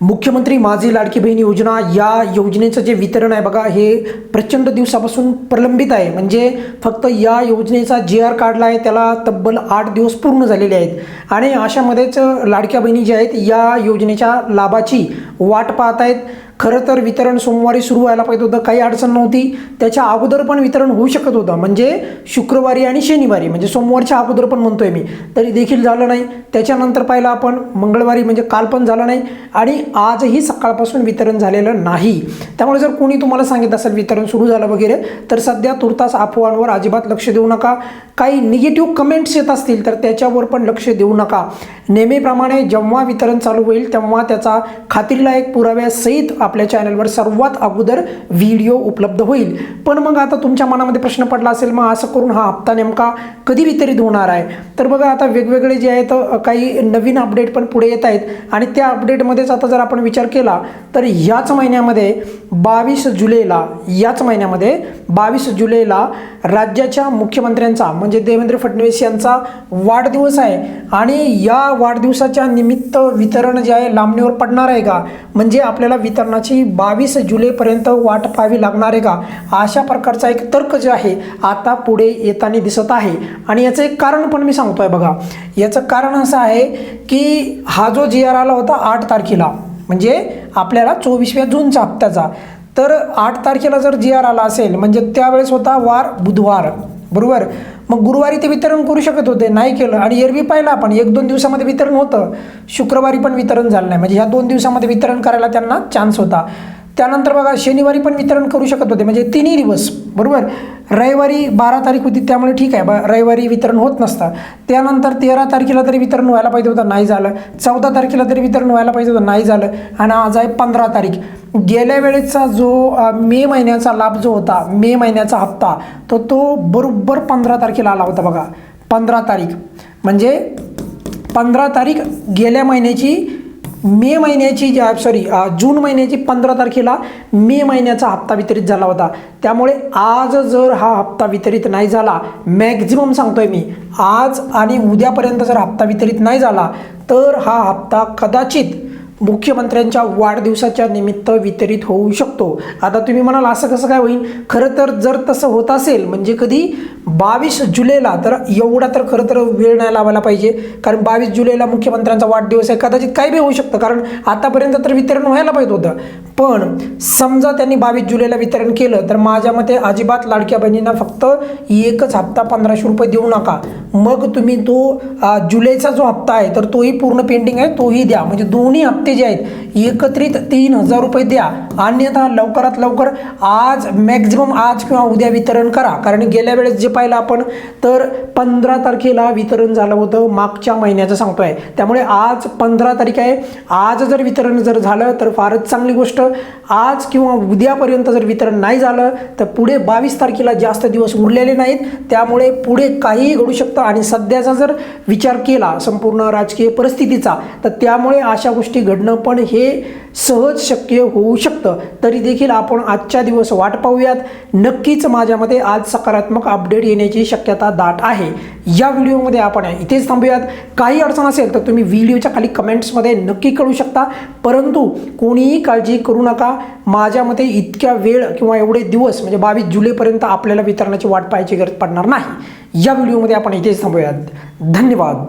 मुख्यमंत्री माझी लाडकी बहीण योजना या योजनेचं जे वितरण आहे बघा, हे प्रचंड दिवसापासून प्रलंबित आहे. म्हणजे फक्त या योजनेचा GR काढला आहे, त्याला तब्बल 8 दिवस पूर्ण झालेले आहेत आणि अशामध्येच लाडक्या बहिणी ज्या आहेत या योजनेच्या लाभाची वाट पाहत आहेत. खरं तर वितरण सोमवारी सुरू व्हायला पाहिजे होतं, काही अडचण नव्हती. त्याच्या अगोदर पण वितरण होऊ शकत होतं, म्हणजे शुक्रवारी आणि शनिवारी, म्हणजे सोमवारच्या अगोदर पण म्हणतोय मी, तरी देखील झालं नाही. त्याच्यानंतर पाहिलं आपण मंगळवारी, म्हणजे काल पण झालं नाही आणि आजही सकाळपासून वितरण झालेलं नाही. त्यामुळे जर कोणी तुम्हाला सांगितलं असेल वितरण सुरू झालं वगैरे, तर सध्या तुर्तास अफवांवर अजिबात लक्ष देऊ नका. काही निगेटिव्ह कमेंट्स येत असतील तर त्याच्यावर पण लक्ष देऊ नका. नेहमीप्रमाणे जेव्हा वितरण चालू होईल तेव्हा त्याचा खात्रीलायक पुराव्यासहित आपल्या चॅनलवर सर्वात अगोदर व्हिडिओ उपलब्ध होईल. पण मग आता तुमच्या मनामध्ये प्रश्न पडला असेल, मग असं करून हा हप्ता नेमका कधी वितरित होणार आहे? तर बघा, आता वेगवेगळे जे आहेत काही नवीन अपडेट पण पुढे येत आहेत आणि त्या अपडेटमध्येच आता जर आपण विचार केला तर याच महिन्यामध्ये 22 जुलैला, याच महिन्यामध्ये 22 जुलैला राज्याच्या मुख्यमंत्र्यांचा म्हणजे देवेंद्र फडणवीस यांचा वाढदिवस आहे आणि या वाढदिवसाच्या निमित्त वितरण जे आहे लांबणीवर पडणार आहे का? म्हणजे आपल्याला वितरणाची 22 जुलैपर्यंत वाट पाहावी लागणार आहे का? अशा प्रकारचा एक तर्क जे आहे आता पुढे येताना दिसत आहे आणि याचं एक कारण पण मी सांगतोय बघा. याचं कारण असं आहे की हा जो GR आला होता 8 तारखेला, म्हणजे आपल्याला 24व्या जूनचा हप्त्याचा, तर 8 तारखेला जर GR आला असेल म्हणजे त्यावेळेस होता वार बुधवार, बरोबर. मग गुरुवारी ते वितरण करू शकत होते, नाही केलं. आणि एरवी पाहिलं आपण 1-2 दिवसामध्ये वितरण होतं, शुक्रवारी पण वितरण झालं नाही, म्हणजे ह्या 2 दिवसामध्ये वितरण करायला त्यांना चान्स होता. त्यानंतर बघा शनिवारी पण वितरण करू शकत होते, म्हणजे 3 दिवस, बरोबर. रविवारी 12 तारीख होती त्यामुळे ठीक आहे, रविवारी वितरण होत नसतं. त्यानंतर 13 तारखेला तरी वितरण व्हायला पाहिजे होतं, नाही झालं. 14 तारखेला तरी वितरण व्हायला पाहिजे होतं, नाही झालं. आणि आज आहे 15 तारीख. गेल्या वेळेचा जो मे महिन्याचा लाभ जो होता, मे महिन्याचा हप्ता, तो बरोबर 15 तारखेला आला होता बघा. 15 तारीख म्हणजे 15 तारीख गेल्या महिन्याची, मे महिन्याची जून महिन्याची 15 तारखेला मे महिन्याचा हप्ता वितरित झाला होता. त्यामुळे आज जर हा हप्ता वितरित नाही झाला, मॅक्झिमम सांगतोय मी, आज आणि उद्यापर्यंत जर हप्ता वितरित नाही झाला तर हा हप्ता कदाचित मुख्यमंत्र्यांच्या वाढदिवसाच्या निमित्त वितरित होऊ शकतो. आता तुम्ही म्हणाल असं कसं काय होईल? खरं तर जर तसं होत असेल म्हणजे कधी 22 जुलैला, तर एवढा तर खरं तर वेळ नाही लावायला पाहिजे, कारण 22 जुलैला मुख्यमंत्र्यांचा वाढदिवस आहे. कदाचित काही बी होऊ शकतं, कारण आतापर्यंत तर वितरण व्हायला पाहिजे होतं. पण समजा त्यांनी 22 जुलैला वितरण केलं तर माझ्या मते अजिबात लाडक्या बहिणींना फक्त एकच हप्ता 1500 रुपये देऊ नका. मग तुम्ही तो जुलैचा जो हप्ता आहे तर तोही पूर्ण पेंडिंग आहे, तोही द्या. म्हणजे दोन्ही हप्ते जे आहेत एकत्रित 3000 रुपये द्या. अन्यथा लवकरात लवकर आज, मॅक्झिमम आज किंवा उद्या वितरण करा. कारण गेल्या वेळेस जे पाहिलं आपण तर 15 तारखेला वितरण झालं होतं, मागच्या महिन्याचं सांगतोय. त्यामुळे आज 15 तारीख आहे. आज जर वितरण जर झालं तर फारच चांगली गोष्ट. आज किंवा उद्यापर्यंत जर वितरण नाही झालं तर पुढे 22 तारखेला जास्त दिवस उरलेले नाहीत, त्यामुळे पुढे काहीही घडू शकतं. आणि सध्याचा जर विचार केला संपूर्ण राजकीय परिस्थितीचा, तर त्यामुळे अशा गोष्टी घडणं पण हे सहज शक्य होऊ शकतं. तरी देखील आपण आजच्या दिवस वाट पाहूयात. नक्कीच माझ्यामध्ये आज सकारात्मक अपडेट येण्याची शक्यता दाट आहे. या व्हिडिओमध्ये आपण इथेच थांबूयात. काही अडचण असेल तर तुम्ही व्हिडिओच्या खाली कमेंट्समध्ये नक्की कळू शकता, परंतु कोणीही काळजी करू नका. माझ्या मते इतक्या वेळ किंवा एवढे दिवस म्हणजे 22 जुलैपर्यंत आपल्याला वितरणाची वाट पाहायची गरज पडणार नाही. या व्हिडिओमध्ये आपण इथेच थांबूयात. धन्यवाद.